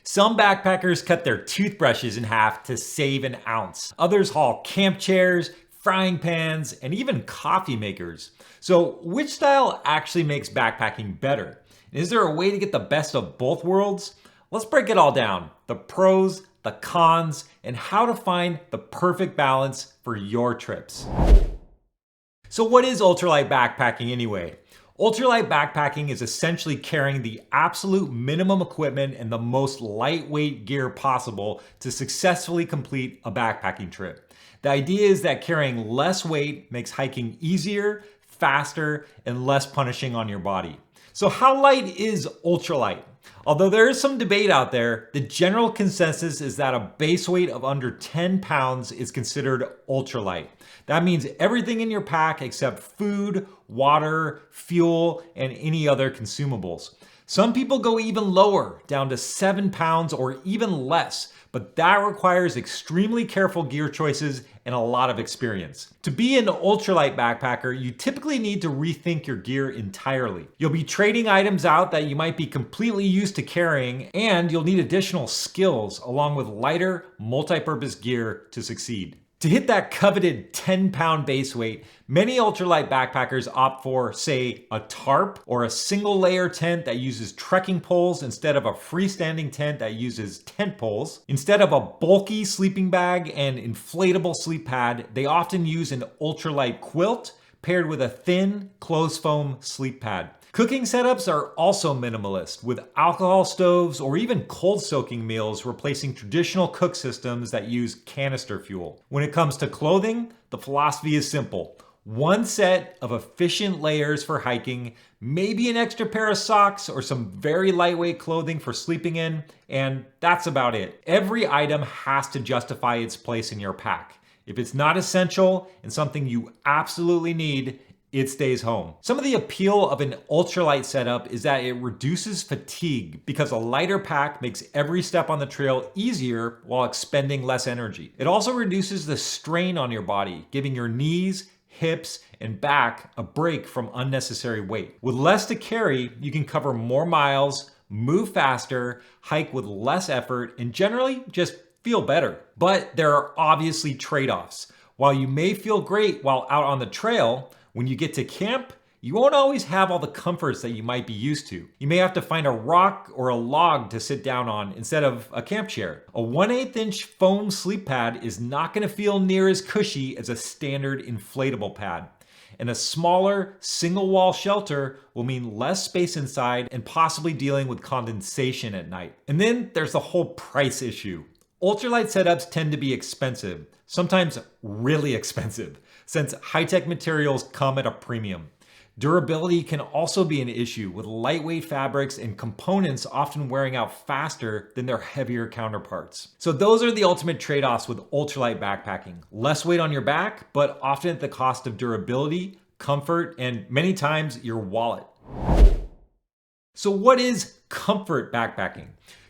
Some backpackers cut their toothbrushes in half to save an ounce. Others haul camp chairs, frying pans, and even coffee makers. So which style actually makes backpacking better? Is there a way to get the best of both worlds? Let's break it all down. The pros, the cons, and how to find the perfect balance for your trips. So what is ultralight backpacking anyway? Ultralight backpacking is essentially carrying the absolute minimum equipment and the most lightweight gear possible to successfully complete a backpacking trip. The idea is that carrying less weight makes hiking easier, faster, and less punishing on your body. So how light is ultralight? Although there is some debate out there, the general consensus is that a base weight of under 10 pounds is considered ultralight. That means everything in your pack except food, water, fuel, and any other consumables. Some people go even lower, down to 7 pounds or even less, but that requires extremely careful gear choices and a lot of experience. To be an ultralight backpacker, you typically need to rethink your gear entirely. You'll be trading items out that you might be completely used to carrying, and you'll need additional skills along with lighter, multi-purpose gear to succeed. To hit that coveted 10-pound base weight, many ultralight backpackers opt for, say, a tarp or a single layer tent that uses trekking poles instead of a freestanding tent that uses tent poles. Instead of a bulky sleeping bag and inflatable sleep pad, they often use an ultralight quilt paired with a thin, closed foam sleep pad. Cooking setups are also minimalist, with alcohol stoves or even cold soaking meals replacing traditional cook systems that use canister fuel. When it comes to clothing, the philosophy is simple. One set of efficient layers for hiking, maybe an extra pair of socks or some very lightweight clothing for sleeping in, and that's about it. Every item has to justify its place in your pack. If it's not essential and something you absolutely need, it stays home. Some of the appeal of an ultralight setup is that it reduces fatigue because a lighter pack makes every step on the trail easier while expending less energy. It also reduces the strain on your body, giving your knees, hips, and back a break from unnecessary weight. With less to carry, you can cover more miles, move faster, hike with less effort, and generally just feel better. But there are obviously trade-offs. While you may feel great while out on the trail, when you get to camp, you won't always have all the comforts that you might be used to. You may have to find a rock or a log to sit down on instead of a camp chair. A 1/8 inch foam sleep pad is not gonna feel near as cushy as a standard inflatable pad. And a smaller single wall shelter will mean less space inside and possibly dealing with condensation at night. And then there's the whole price issue. Ultralight setups tend to be expensive, sometimes really expensive, since high-tech materials come at a premium. Durability can also be an issue, with lightweight fabrics and components often wearing out faster than their heavier counterparts. So those are the ultimate trade-offs with ultralight backpacking. Less weight on your back, but often at the cost of durability, comfort, and many times your wallet. So what is comfort backpacking?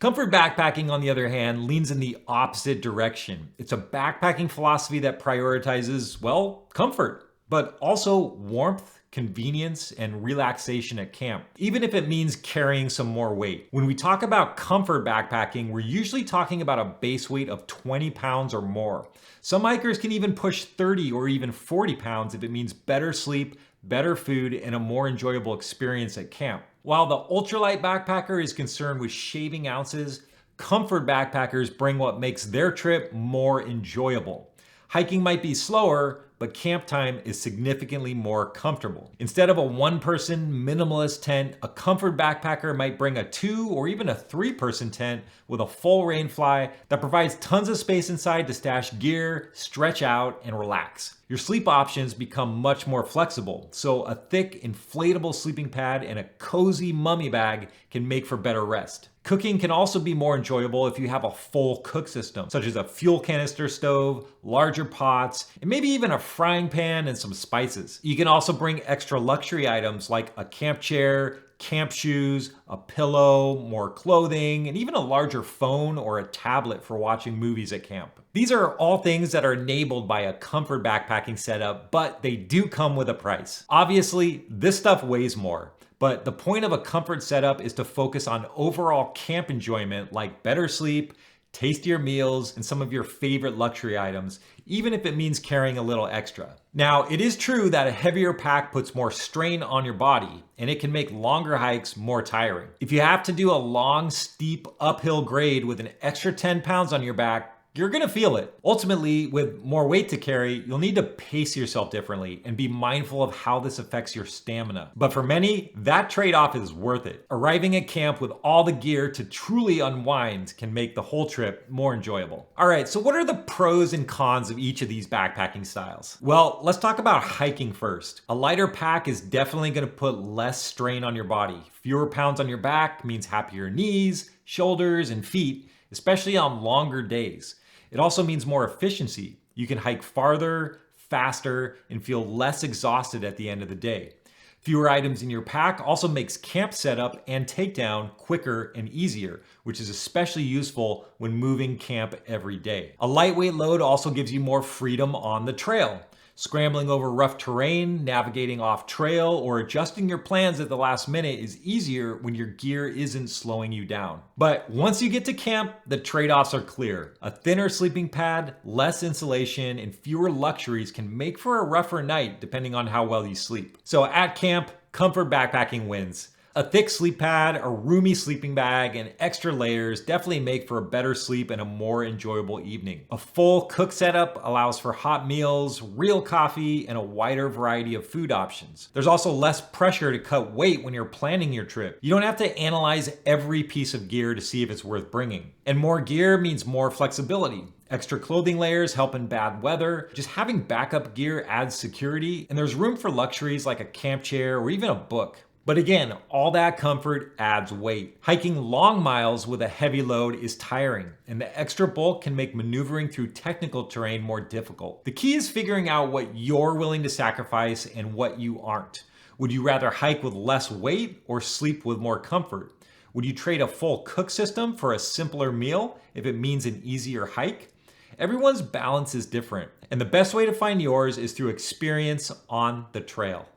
Comfort backpacking, on the other hand, leans in the opposite direction. It's a backpacking philosophy that prioritizes, well, comfort, but also warmth, convenience, and relaxation at camp, even if it means carrying some more weight. When we talk about comfort backpacking, we're usually talking about a base weight of 20 pounds or more. Some hikers can even push 30 or even 40 pounds if it means better sleep, better food, and a more enjoyable experience at camp. While the ultralight backpacker is concerned with shaving ounces, comfort backpackers bring what makes their trip more enjoyable. Hiking might be slower, but camp time is significantly more comfortable. Instead of a one-person minimalist tent, a comfort backpacker might bring a 2 or even a 3-person tent with a full rainfly that provides tons of space inside to stash gear, stretch out, and relax. Your sleep options become much more flexible, so a thick inflatable sleeping pad and a cozy mummy bag can make for better rest. Cooking can also be more enjoyable if you have a full cook system, such as a fuel canister stove, larger pots, and maybe even a frying pan and some spices. You can also bring extra luxury items like a camp chair, camp shoes, a pillow, more clothing, and even a larger phone or a tablet for watching movies at camp. These are all things that are enabled by a comfort backpacking setup, but they do come with a price. Obviously, this stuff weighs more, But the point of a comfort setup is to focus on overall camp enjoyment, like better sleep, tastier meals, and some of your favorite luxury items, even if it means carrying a little extra. Now, it is true that a heavier pack puts more strain on your body, and it can make longer hikes more tiring. If you have to do a long, steep uphill grade with an extra 10 pounds on your back, you're gonna feel it. Ultimately, with more weight to carry, you'll need to pace yourself differently and be mindful of how this affects your stamina. But for many, that trade-off is worth it. Arriving at camp with all the gear to truly unwind can make the whole trip more enjoyable. All right, so what are the pros and cons of each of these backpacking styles? Well, let's talk about hiking first. A lighter pack is definitely gonna put less strain on your body. Fewer pounds on your back means happier knees, shoulders, and feet, especially on longer days. It also means more efficiency. You can hike farther, faster, and feel less exhausted at the end of the day. Fewer items in your pack also makes camp setup and takedown quicker and easier, which is especially useful when moving camp every day. A lightweight load also gives you more freedom on the trail. Scrambling over rough terrain, navigating off trail, or adjusting your plans at the last minute is easier when your gear isn't slowing you down. But once you get to camp, the trade-offs are clear. A thinner sleeping pad, less insulation, and fewer luxuries can make for a rougher night depending on how well you sleep. So at camp, comfort backpacking wins. A thick sleep pad, a roomy sleeping bag, and extra layers definitely make for a better sleep and a more enjoyable evening. A full cook setup allows for hot meals, real coffee, and a wider variety of food options. There's also less pressure to cut weight when you're planning your trip. You don't have to analyze every piece of gear to see if it's worth bringing. And more gear means more flexibility. Extra clothing layers help in bad weather. Just having backup gear adds security, and there's room for luxuries like a camp chair or even a book. But again, all that comfort adds weight. Hiking long miles with a heavy load is tiring, and the extra bulk can make maneuvering through technical terrain more difficult. The key is figuring out what you're willing to sacrifice and what you aren't. Would you rather hike with less weight or sleep with more comfort? Would you trade a full cook system for a simpler meal if it means an easier hike? Everyone's balance is different, and the best way to find yours is through experience on the trail.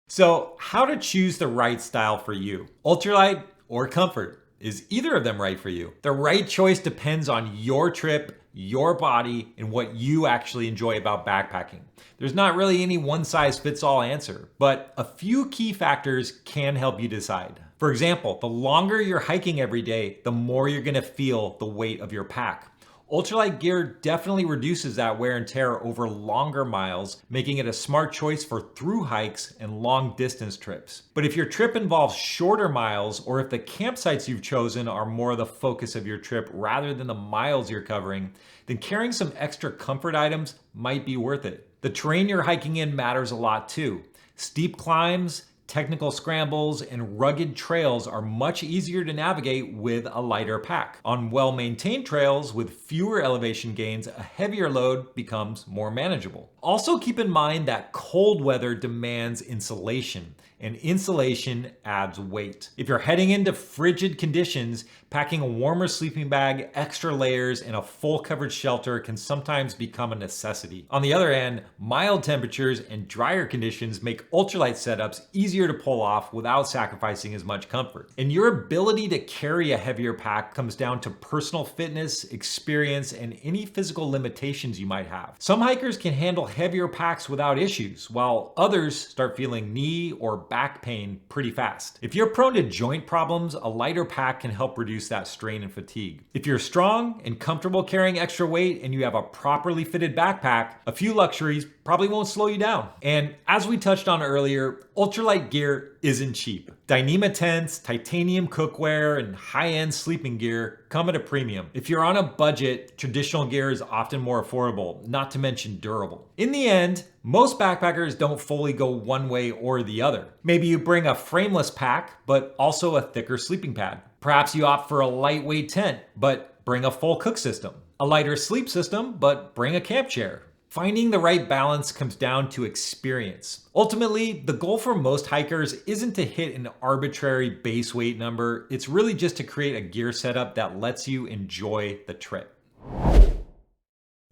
So, how to choose the right style for you? Ultralight or comfort? Is either of them right for you? The right choice depends on your trip, your body, and what you actually enjoy about backpacking. There's not really any one-size-fits-all answer, but a few key factors can help you decide. For example, the longer you're hiking every day, the more you're gonna feel the weight of your pack. Ultralight gear definitely reduces that wear and tear over longer miles, making it a smart choice for through hikes and long distance trips. But if your trip involves shorter miles, or if the campsites you've chosen are more the focus of your trip rather than the miles you're covering, then carrying some extra comfort items might be worth it. The terrain you're hiking in matters a lot too. Steep climbs, technical scrambles, and rugged trails are much easier to navigate with a lighter pack. On well-maintained trails with fewer elevation gains, a heavier load becomes more manageable. Also keep in mind that cold weather demands insulation, and insulation adds weight. If you're heading into frigid conditions, packing a warmer sleeping bag, extra layers, and a full coverage shelter can sometimes become a necessity. On the other hand, mild temperatures and drier conditions make ultralight setups easier to pull off without sacrificing as much comfort. And your ability to carry a heavier pack comes down to personal fitness, experience, and any physical limitations you might have. Some hikers can handle heavier packs without issues, while others start feeling knee or back pain pretty fast. If you're prone to joint problems, a lighter pack can help reduce that strain and fatigue. If you're strong and comfortable carrying extra weight and you have a properly fitted backpack, a few luxuries probably won't slow you down. And as we touched on earlier, ultralight gear isn't cheap. Dyneema tents, titanium cookware, and high-end sleeping gear come at a premium. If you're on a budget, traditional gear is often more affordable, not to mention durable. In the end, most backpackers don't fully go one way or the other. Maybe you bring a frameless pack, but also a thicker sleeping pad. Perhaps you opt for a lightweight tent, but bring a full cook system. A lighter sleep system, but bring a camp chair. Finding the right balance comes down to experience. Ultimately, the goal for most hikers isn't to hit an arbitrary base weight number. It's really just to create a gear setup that lets you enjoy the trip.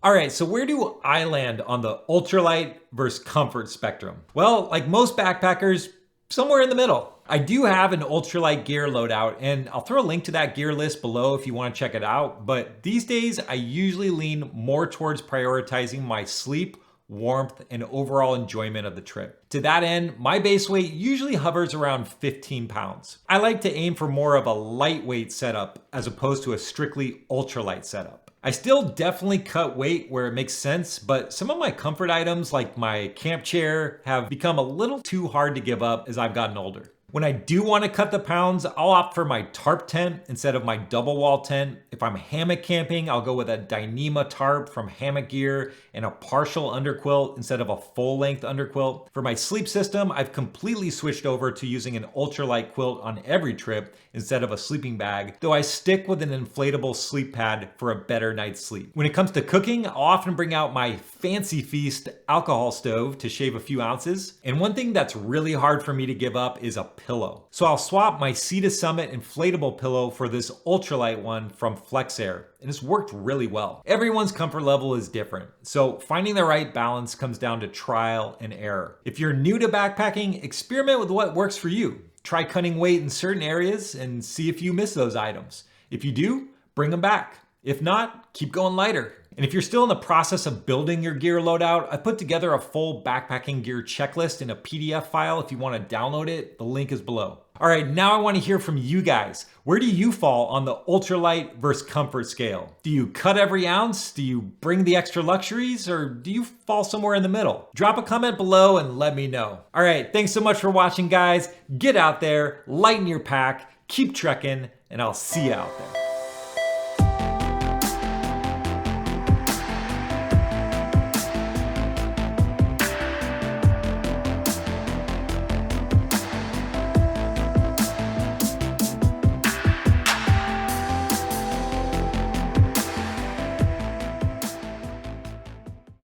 All right, so where do I land on the ultralight versus comfort spectrum? Well, like most backpackers, somewhere in the middle. I do have an ultralight gear loadout, and I'll throw a link to that gear list below if you want to check it out. But these days, I usually lean more towards prioritizing my sleep, warmth, and overall enjoyment of the trip. To that end, my base weight usually hovers around 15 pounds. I like to aim for more of a lightweight setup as opposed to a strictly ultralight setup. I still definitely cut weight where it makes sense, but some of my comfort items like my camp chair have become a little too hard to give up as I've gotten older. When I do want to cut the pounds, I'll opt for my tarp tent instead of my double wall tent. If I'm hammock camping, I'll go with a Dyneema tarp from Hammock Gear and a partial underquilt instead of a full length underquilt. For my sleep system, I've completely switched over to using an ultralight quilt on every trip instead of a sleeping bag, though I stick with an inflatable sleep pad for a better night's sleep. When it comes to cooking, I'll often bring out my Fancy Feast alcohol stove to shave a few ounces. And one thing that's really hard for me to give up is a pillow. So I'll swap my Sea to Summit inflatable pillow for this ultralight one from FlexAir, and it's worked really well. Everyone's comfort level is different, so finding the right balance comes down to trial and error. If you're new to backpacking, experiment with what works for you. Try cutting weight in certain areas and see if you miss those items. If you do, bring them back. If not, keep going lighter. And if you're still in the process of building your gear loadout, I put together a full backpacking gear checklist in a PDF file. If you want to download it, the link is below. All right, now I want to hear from you guys. Where do you fall on the ultralight versus comfort scale? Do you cut every ounce? Do you bring the extra luxuries? Or do you fall somewhere in the middle? Drop a comment below and let me know. All right, thanks so much for watching, guys. Get out there, lighten your pack, keep trekking, and I'll see you out there.